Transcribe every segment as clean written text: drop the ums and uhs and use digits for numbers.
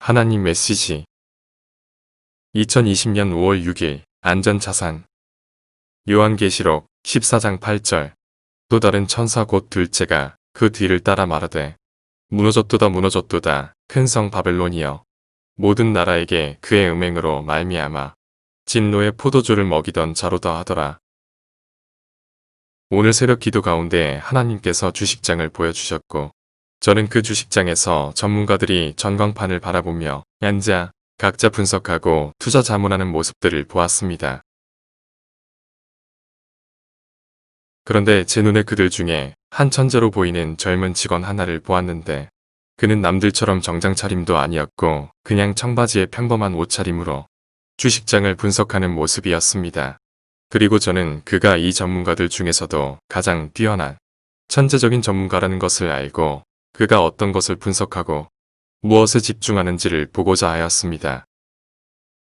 하나님 메시지 2020년 5월 6일 안전자산 요한계시록 14장 8절 또 다른 천사 곧 둘째가 그 뒤를 따라 말하되 무너졌도다 무너졌도다 큰 성 바벨론이여 모든 나라에게 그의 음행으로 말미암아 진노의 포도주를 먹이던 자로다 하더라. 오늘 새벽 기도 가운데 하나님께서 주식장을 보여주셨고 저는 그 주식장에서 전문가들이 전광판을 바라보며 앉아 각자 분석하고 투자 자문하는 모습들을 보았습니다. 그런데 제 눈에 그들 중에 한 천재로 보이는 젊은 직원 하나를 보았는데 그는 남들처럼 정장 차림도 아니었고 그냥 청바지에 평범한 옷차림으로 주식장을 분석하는 모습이었습니다. 그리고 저는 그가 이 전문가들 중에서도 가장 뛰어난 천재적인 전문가라는 것을 알고 그가 어떤 것을 분석하고 무엇에 집중하는지를 보고자 하였습니다.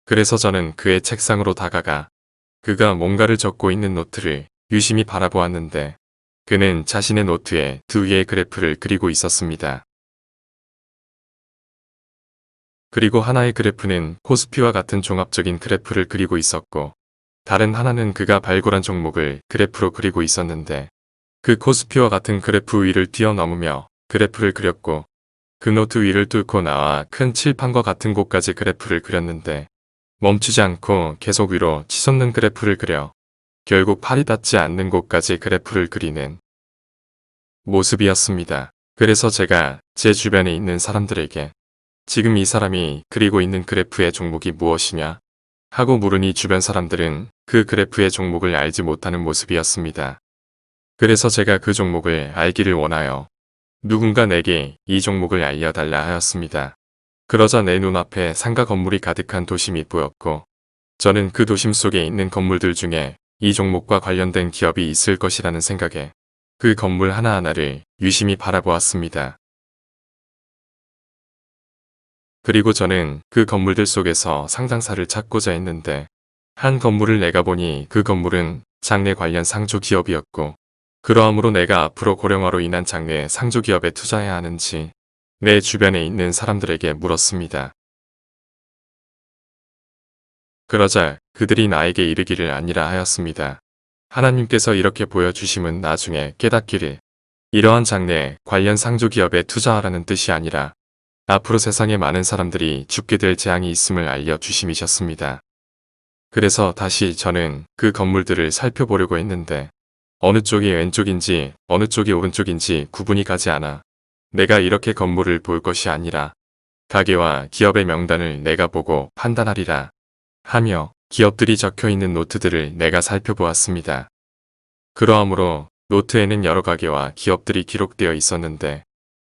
그래서 저는 그의 책상으로 다가가 그가 뭔가를 적고 있는 노트를 유심히 바라보았는데 그는 자신의 노트에 두 개의 그래프를 그리고 있었습니다. 그리고 하나의 그래프는 코스피와 같은 종합적인 그래프를 그리고 있었고 다른 하나는 그가 발굴한 종목을 그래프로 그리고 있었는데 그 코스피와 같은 그래프 위를 뛰어넘으며 그래프를 그렸고 그 노트 위를 뚫고 나와 큰 칠판과 같은 곳까지 그래프를 그렸는데 멈추지 않고 계속 위로 치솟는 그래프를 그려 결국 팔이 닿지 않는 곳까지 그래프를 그리는 모습이었습니다. 그래서 제가 제 주변에 있는 사람들에게 지금 이 사람이 그리고 있는 그래프의 종목이 무엇이냐 하고 물으니 주변 사람들은 그 그래프의 종목을 알지 못하는 모습이었습니다. 그래서 제가 그 종목을 알기를 원하여 누군가 내게 이 종목을 알려달라 하였습니다. 그러자 내 눈앞에 상가 건물이 가득한 도심이 보였고 저는 그 도심 속에 있는 건물들 중에 이 종목과 관련된 기업이 있을 것이라는 생각에 그 건물 하나하나를 유심히 바라보았습니다. 그리고 저는 그 건물들 속에서 상장사를 찾고자 했는데 한 건물을 내가 보니 그 건물은 장래 관련 상조 기업이었고 그러함으로 내가 앞으로 고령화로 인한 장래 상조 기업에 투자해야 하는지 내 주변에 있는 사람들에게 물었습니다. 그러자 그들이 나에게 이르기를 아니라 하였습니다. 하나님께서 이렇게 보여주심은 나중에 깨닫기를 이러한 장래 관련 상조 기업에 투자하라는 뜻이 아니라 앞으로 세상에 많은 사람들이 죽게 될 재앙이 있음을 알려주심이셨습니다. 그래서 다시 저는 그 건물들을 살펴보려고 했는데 어느 쪽이 왼쪽인지 어느 쪽이 오른쪽인지 구분이 가지 않아 내가 이렇게 건물을 볼 것이 아니라 가게와 기업의 명단을 내가 보고 판단하리라 하며 기업들이 적혀있는 노트들을 내가 살펴보았습니다. 그러함으로 노트에는 여러 가게와 기업들이 기록되어 있었는데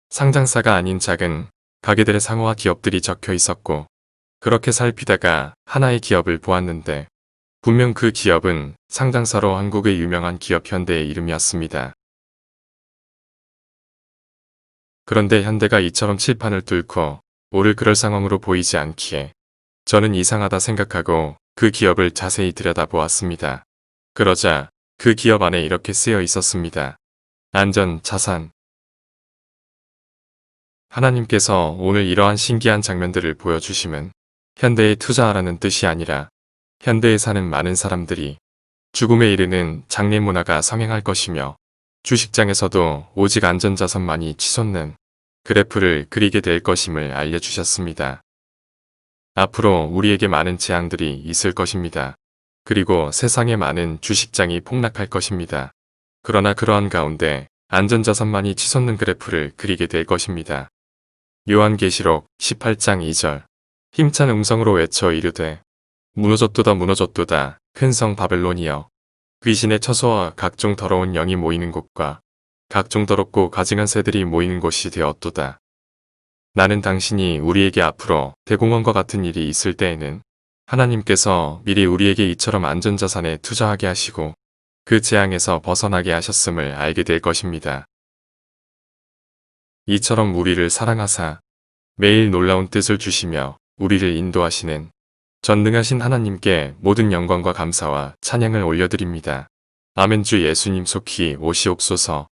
상장사가 아닌 작은 가게들의 상호와 기업들이 적혀 있었고 그렇게 살피다가 하나의 기업을 보았는데 분명 그 기업은 상장사로 한국의 유명한 기업 현대의 이름이었습니다. 그런데 현대가 이처럼 칠판을 뚫고 오를 그럴 상황으로 보이지 않기에 저는 이상하다 생각하고 그 기업을 자세히 들여다보았습니다. 그러자 그 기업 안에 이렇게 쓰여 있었습니다. 안전, 자산. 하나님께서 오늘 이러한 신기한 장면들을 보여주심은 현대에 투자하라는 뜻이 아니라 현대에 사는 많은 사람들이 죽음에 이르는 장래 문화가 성행할 것이며 주식장에서도 오직 안전자산만이 치솟는 그래프를 그리게 될 것임을 알려주셨습니다. 앞으로 우리에게 많은 재앙들이 있을 것입니다. 그리고 세상에 많은 주식장이 폭락할 것입니다. 그러나 그러한 가운데 안전자산만이 치솟는 그래프를 그리게 될 것입니다. 요한계시록 18장 2절 힘찬 음성으로 외쳐 이르되 무너졌도다 무너졌도다 큰 성 바벨론이여 귀신의 처소와 각종 더러운 영이 모이는 곳과 각종 더럽고 가증한 새들이 모이는 곳이 되었도다. 나는 당신이 우리에게 앞으로 대공원과 같은 일이 있을 때에는 하나님께서 미리 우리에게 이처럼 안전자산에 투자하게 하시고 그 재앙에서 벗어나게 하셨음을 알게 될 것입니다. 이처럼 우리를 사랑하사 매일 놀라운 뜻을 주시며 우리를 인도하시는 전능하신 하나님께 모든 영광과 감사와 찬양을 올려드립니다. 아멘. 주 예수님 속히 오시옵소서.